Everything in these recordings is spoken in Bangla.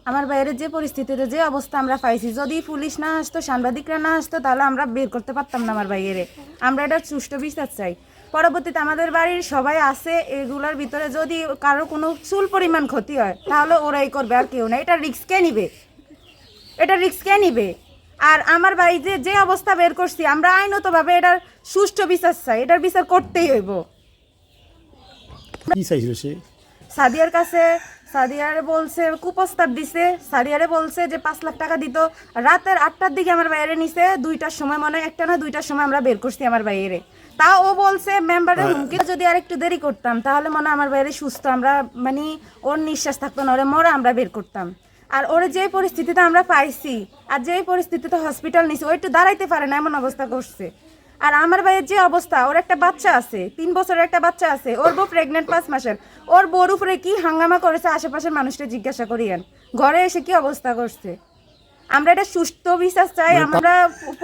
আমার বাইরের যে পরিস্থিতিতে যে অবস্থা আমরা পাইছি, যদি পুলিশ না আসতো, সাংবাদিকরা না আসতো, তাহলে আমরা বের করতে পারতাম না আমার বাইরে। আমরা এটা সুষ্ঠু বিচার চাই। পরবর্তীতে আমাদের বাড়ির সবাই আছে, এগুলোর ভিতরে যদি কারো কোনো চুল পরিমাণ ক্ষতি হয় তাহলে ওরাই করবে, আর কেউ না। এটা রিস্ক কে নিবে? এটা রিস্ক কে নিবে? আর আমার ভাই যে অবস্থা বের করছি, আমরা আইনতভাবে এটার সুষ্ঠু বিচার চাই, এটার বিচার করতেই হইব। কি চাইছিল সে? সাদিয়ার কাছে, সাদিয়ারে বলছে, কুপ্রস্তাব দিছে, সাদিয়ারে বলছে যে 5 লাখ টাকা দিত। রাতের 8টার দিকে আমার বাইরে নিছে, 2টার সময়, মনে হয় 1টা না 2টার সময় আমরা বের করছি আমার বাইরে। তাও ও বলছে মেম্বারের হুমকি, যদি আর একটু দেরি করতাম তাহলে মনে হয় আমার বাইরে সুস্থ, আমরা মানে ওর নিঃশ্বাস থাকতো না, ওরে মরা আমরা বের করতাম। আর ওরে যে পরিস্থিতিতে আমরা পাইছি, আর যে পরিস্থিতিতে হসপিটাল নিছি, ও একটু দাঁড়াইতে পারে না, এমন অবস্থা করছে। আর আমার ভাইয়ের যে অবস্থা, ওর একটা বাচ্চা আছে, 3 বছরের একটা বাচ্চা আছে, ওর বউ প্রেগনেন্ট 5 মাসের। ওর বউর উপরে কি হাঙ্গামা করেছে আশেপাশের মানুষটা জিজ্ঞাসা করিয়েন, ঘরে এসে কি অবস্থা করছে। আমরা এটা সুষ্ঠু বিচার চাই। আমরা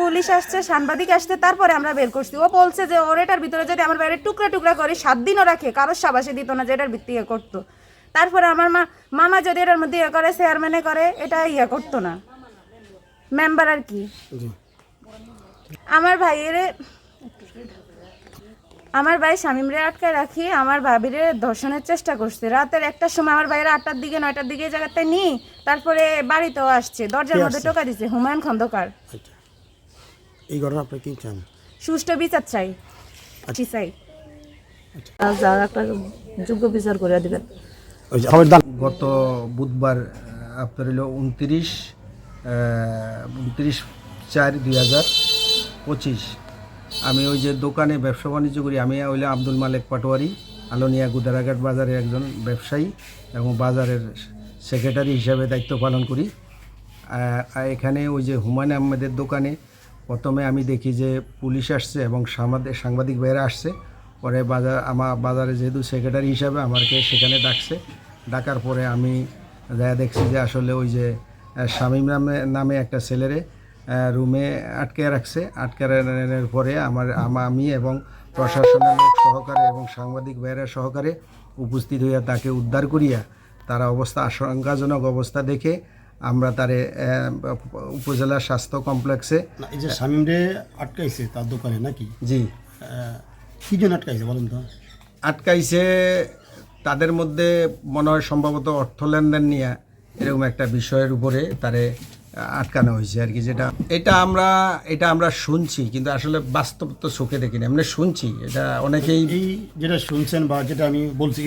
পুলিশ আসছে, সাংবাদিক আসছে, তারপরে আমরা বের করছি। ও বলছে যে ওর এটার ভিতরে যদি আমার বাইরে টুকরা টুকরা করে 7 দিনও রাখে, কারোর সাবাসে দিত না যে এটার ভিত্তি করতো। তারপরে আমার মামা যদি এটার মধ্যে ইয়ে করে, চেয়ারম্যানে করে, এটা ইয়ে করতো না মেম্বার আর কি। আমার ভাই শামীমরে আটকায় রাখি, আমার ভাবিরে ধর্ষণের চেষ্টা করছে। রাতের 1টার সময় আমার ভাইয়ের 8টার দিকে 9টার দিকে এই জায়গাতে নিই, তারপরে বাড়িতেও আসছে, দরজার মধ্যে টোকা দিছে। হুমায়ুন খন্দকার। আচ্ছা, এই ঘটনা আপনি কি চান? সুষ্ঠু বিচার চাই, চাই। যার একটা যোগ্য বিচার করে দিবেন। গত বুধবার আপনার হলো 29/4/2025 আমি ওই যে দোকানে ব্যবসা বাণিজ্য করি। আমি হইলে আব্দুল মালেক পাটোয়ারি, আলোনিয়া গুদারাঘাট বাজারের একজন ব্যবসায়ী এবং বাজারের সেক্রেটারি হিসাবে দায়িত্ব পালন করি। এখানে ওই যে হুমায়ুন আহমেদের দোকানে প্রথমে আমি দেখি যে পুলিশ আসছে এবং সাংবাদিক ভাইয়েরা আসছে। পরে আমার বাজারে যেহেতু সেক্রেটারি হিসাবে আমাকে সেখানে ডাকছে। ডাকার পরে আমি দেখছি যে আসলে ওই যে শামীম নামে একটা ছেলেরে রুমে আটকে রাখছে। আটকে রাখার পরে আমি এবং প্রশাসনের লোক সহকারে এবং সাংবাদিক ভাইয়েরা সহকারে উপস্থিত হইয়া তাকে উদ্ধার করিয়া, তার অবস্থা আশঙ্কাজনক অবস্থা দেখে আমরা তারে উপজেলা স্বাস্থ্য কমপ্লেক্সে। এই যে শামীমরে আটকাইছে তার দোকানে নাকি? জি। কি জন্য আটকাইছে বলেন তো? আটকাইছে তাদের মধ্যে মনে হয় সম্ভবত অর্থ লেনদেন নিয়ে এরকম একটা বিষয়ের উপরে তারে আটকানো হয়েছে আর কি। এটা আমরা শুনছি, কিন্তু আসলে বাস্তব তো চোখে দেখিনি, আমরা শুনছি। এটা অনেকেই এই যেটা শুনছেন বা যেটা আমি বলছি,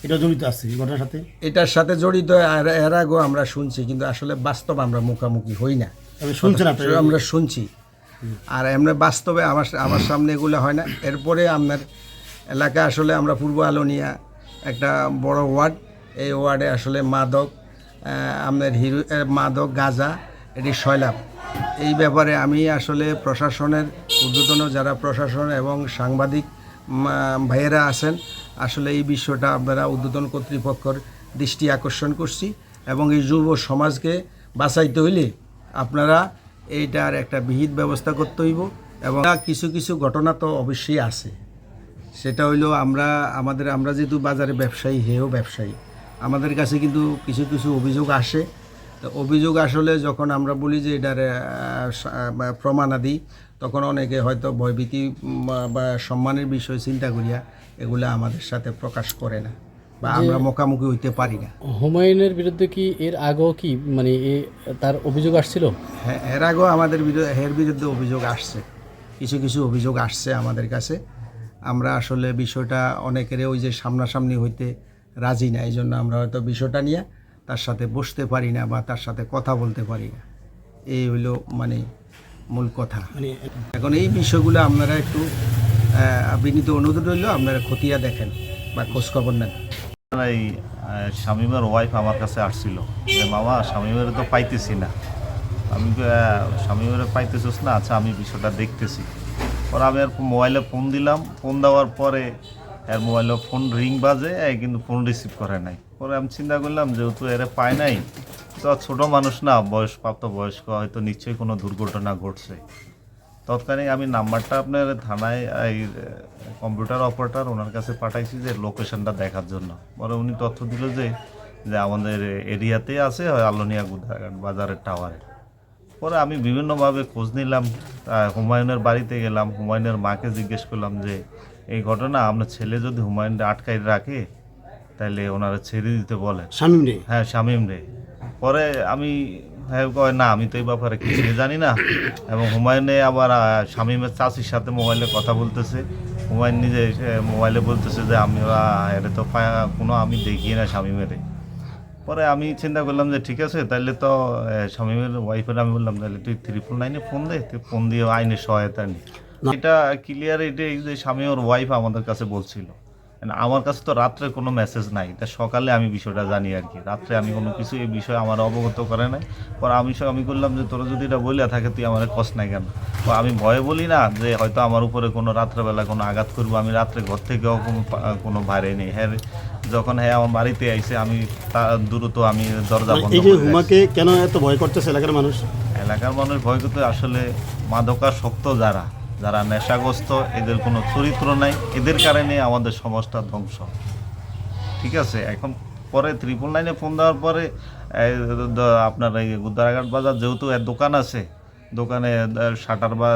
এটা জড়িত আছে এই ঘটনার সাথে? এটার সাথে জড়িত এর আগেও আমরা শুনছি, কিন্তু আসলে বাস্তব আমরা মুখোমুখি হই না। শুনছেন আমরা শুনছি, আর এমনি বাস্তবে আমার সামনে এগুলো হয় না। এরপরে আপনার এলাকা আসলে আমরা পূর্ব আলোনিয়া একটা বড় ওয়ার্ড, এই ওয়ার্ডে আসলে আপনার মাদক গাঁজা এটি সয়লাভ। এই ব্যাপারে আমি আসলে প্রশাসনের ঊর্ধ্বতন যারা প্রশাসন এবং সাংবাদিক ভাইয়েরা আছেন, আসলে এই বিষয়টা আপনারা ঊর্ধ্বতন কর্তৃপক্ষের দৃষ্টি আকর্ষণ করছি। এবং এই যুব সমাজকে বাঁচাইতে হইলে আপনারা এইটার একটা বিহিত ব্যবস্থা করতে হইব। এবং কিছু কিছু ঘটনা তো অবশ্যই আছে, সেটা হইলো আমরা যেহেতু বাজারে ব্যবসায়ী, হেও ব্যবসায়ী, আমাদের কাছে কিন্তু কিছু কিছু অভিযোগ আসে। তো অভিযোগ আসলে যখন আমরা বলি যে এটার প্রমাণাদি, তখন অনেকে হয়তো ভয়ভীতি বা সম্মানের বিষয় চিন্তা করিয়া এগুলো আমাদের সাথে প্রকাশ করে না, বা আমরা মুখোমুখি হইতে পারি না। হুমায়ুনের বিরুদ্ধে কি এর আগেও কি মানে তার অভিযোগ আসছিল? হ্যাঁ, এর আগেও এর বিরুদ্ধে অভিযোগ আসছে, কিছু কিছু অভিযোগ আসছে আমাদের কাছে। আমরা আসলে বিষয়টা অনেকের ওই যে সামনাসামনি হইতে রাজি না, এই জন্য আমরা হয়তো বিষয়টা নিয়ে তার সাথে বসতে পারি না বা তার সাথে কথা বলতে পারি না। এই হইলো মানে মূল কথা। এখন এই বিষয়গুলো আপনারা একটু বিনীত অনুরোধ রইল, আপনারা খতিয়ে দেখেন বা খোঁজখবর নেন। এই শামীমের ওয়াইফ আমার কাছে আসছিল যে মামা শামীমের তো পাইতেছি না। আমি শামীমের পাইতেছিস না? আচ্ছা, আমি বিষয়টা দেখতেছি। পরে আমি আর মোবাইলে ফোন দিলাম। ফোন দেওয়ার পরে এর মোবাইলে ফোন রিং বাজে, কিন্তু ফোন রিসিভ করে নাই। পরে আমি চিন্তা করলাম যেহেতু এর পাই নাই, তো ছোটো মানুষ না, প্রাপ্ত বয়স্ক, হয়তো নিশ্চয়ই কোনো দুর্ঘটনা ঘটছে। তৎকালীন আমি নাম্বারটা আপনার থানায় এই কম্পিউটার অপারেটর ওনার কাছে পাঠাইছি যে লোকেশনটা দেখার জন্য। পরে উনি তথ্য দিল যে যে আমাদের এরিয়াতে আছে আলোনিয়া গুদারাঘাট বাজারের টাওয়ারে। পরে আমি বিভিন্নভাবে খোঁজ নিলাম, হুমায়ুনের বাড়িতে গেলাম, হুমায়ুনের মাকে জিজ্ঞেস করলাম যে এই ঘটনা আপনার ছেলে যদি হুমায়ুনকে আটকাই রাখে তাহলে ওনারা ছেড়ে দিতে বলেন। শামীম রে হ্যাঁ, শামীম রে। পরে আমি হ্যাঁ কয় না, আমি তো এই ব্যাপারে কিছু জানি না। এবং হুমায়ুনে আবার শামীমের চাচির সাথে মোবাইলে কথা বলতেছে। হুমায়ুন নিজে মোবাইলে বলতেছে যে আমরা এটা তো কোনো আমি দেখি না শামীমের। পরে আমি চিন্তা করলাম যে ঠিক আছে, তাহলে তো শামীমের ওয়াইফের আমি বললাম তাহলে তুই 999-এ ফোন দে, তুই ফোন দিয়ে আইনের সহায়তা নি। এটা ক্লিয়ার, এটাই যে শামীমের ওয়াইফ আমাদের কাছে বলছিল। আমার কাছে তো রাত্রে কোনো মেসেজ নাই, এটা সকালে আমি বিষয়টা জানি আর কি। রাত্রে আমি কোনো কিছু এই বিষয়ে আমার অবগত করে নাই। পরে আমি করলাম যে তোরা যদি এটা বলিয়া থাকে তুই আমার কষ্ট নাই কেন। আমি ভয়ে বলি না যে হয়তো আমার উপরে কোনো রাত্রেবেলা কোনো আঘাত করবো। আমি রাত্রে ঘর থেকেও কোনো বাইরে নেই। হ্যাঁ, যখন আমার বাড়িতে আইসে আমি দ্রুত আমি দরজা বন্ধ এই যে করে হুমাকে কেন এত ভয় করতেছে এলাকার মানুষ? এলাকার মানুষ ভয় করতে আসলে মাদকাসক্ত যারা যারা নেশাগ্রস্ত, এদের কোনো চরিত্র নাই, এদের কারণে আমাদের সমাজটা ধ্বংস। ঠিক আছে, এখন পরে 999-এ ফোন দেওয়ার পরে আপনার এই গুদারাঘাট বাজার যেহেতু এর দোকান আছে, দোকানে শাটার বা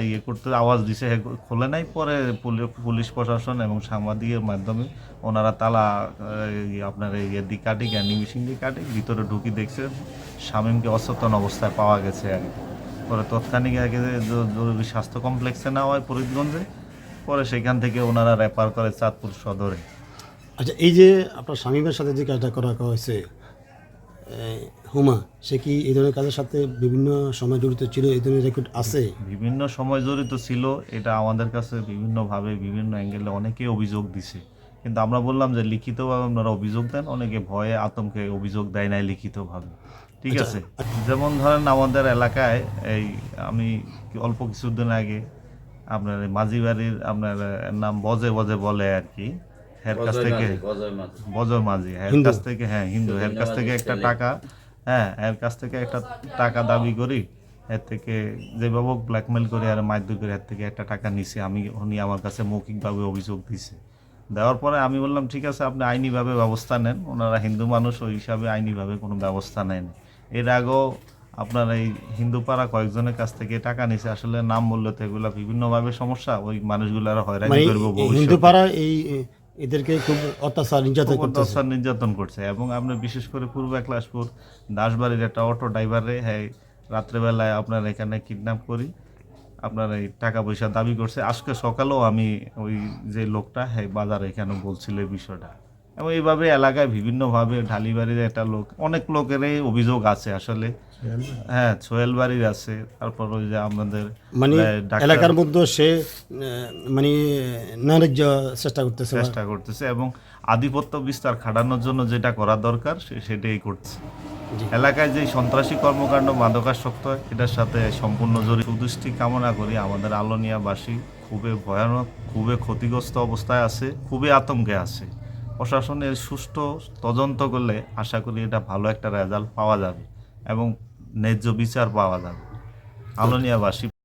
ইয়ে করতে আওয়াজ দিছে, খোলে নাই। পরে পুলিশ প্রশাসন এবং সাংবাদিকের মাধ্যমে ওনারা তালা আপনার ইয়ে দিয়ে কাটি, গ্যান্ডি মেশিন দিয়ে কাটি, ভিতরে ঢুকি দেখছে শামীমকে অচেতন অবস্থায় পাওয়া গেছে আর কি। পরে তৎক্ষণিক আগে জরুরি স্বাস্থ্য কমপ্লেক্সে নেওয়া হয় ফরিদগঞ্জে। পরে সেখান থেকে ওনারা রেফার করে চাঁদপুর সদরে। আচ্ছা, এই যে আপনার শামীমের সাথে যে কাজটা করা হয়েছে, হুমা সে কি এই ধরনের কাজের সাথে বিভিন্ন সময় জড়িত ছিল? এই ধরনের রেকর্ড আছে? বিভিন্ন সময় জড়িত ছিল, এটা আমাদের কাছে বিভিন্নভাবে বিভিন্ন অ্যাঙ্গেলে অনেকেই অভিযোগ দিছে। কিন্তু আমরা বললাম যে লিখিতভাবে আপনারা অভিযোগ দেন। অনেকে ভয়ে আতঙ্কে অভিযোগ দেয় নাই লিখিতভাবে। ঠিক আছে, যেমন ধরেন আমাদের এলাকায় এই আমি অল্প কিছুদিন আগে আপনার মাঝি বাড়ির আপনার নাম বজে বলে আর কি, এর কাছ থেকে বজয় মাঝি, এর কাছ থেকে হিন্দু, এর কাছ থেকে একটা টাকা এর কাছ থেকে একটা টাকা দাবি করি, এর থেকে যেভাবে ব্ল্যাকমেল করে আর মারধর করে এর থেকে একটা টাকা নিছে। উনি আমার কাছে মৌখিকভাবে অভিযোগ দিছে। দেওয়ার পরে আমি বললাম ঠিক আছে, আপনি আইনিভাবে ব্যবস্থা নেন। ওনারা হিন্দু মানুষ, ওই হিসাবে আইনিভাবে কোনো ব্যবস্থা নেন। এর আগেও আপনার এই হিন্দু পাড়া কয়েকজনের কাছ থেকে টাকা নিছে। আসলে নাম বললে তো এগুলো বিভিন্নভাবে সমস্যা, ওই মানুষগুলো হয়রানি করবো হিন্দু পাড়া এই এদেরকে খুব অত্যাচার নির্যাতন করছে। এবং আপনার বিশেষ করে পূর্ব একলাশপুর দাসবাড়ির একটা অটো ড্রাইভারে রাত্রেবেলায় আপনার এখানে কিডন্যাপ করি, আপনার এই টাকা পয়সা দাবি করছে। আজকে সকালেও আমি ওই যে লোকটা বাজারে এখানে বলছিল এই বিষয়টা। এবং এইভাবে এলাকায় বিভিন্নভাবে ঢালিবাড়ির একটা লোক, অনেক লোকেরই অভিযোগ আছে আসলে। সোহেল বাড়ির আছে, তারপর ওই যে আমাদের মানে এলাকার মধ্যে সে মানে নারীজ্য চেষ্টা করতেছে এবং আধিপত্য বিস্তার খাটানোর জন্য যেটা করা দরকার সেটাই করছে। এলাকায় যে সন্ত্রাসী কর্মকাণ্ড মাদকাসক্ত, এটার সাথে সম্পূর্ণ জড়িত। সুদৃষ্টি কামনা করি আমাদের আলোনিয়াবাসী খুবই ভয়ানক, খুবই ক্ষতিগ্রস্ত অবস্থায় আছে, খুবই আতঙ্কে আছে। প্রশাসনের সুষ্ঠু তদন্ত করলে আশা করি এটা ভালো একটা রেজাল্ট পাওয়া যাবে এবং ন্যায্য বিচার পাওয়া যাবে। আলোনিয়াবাসী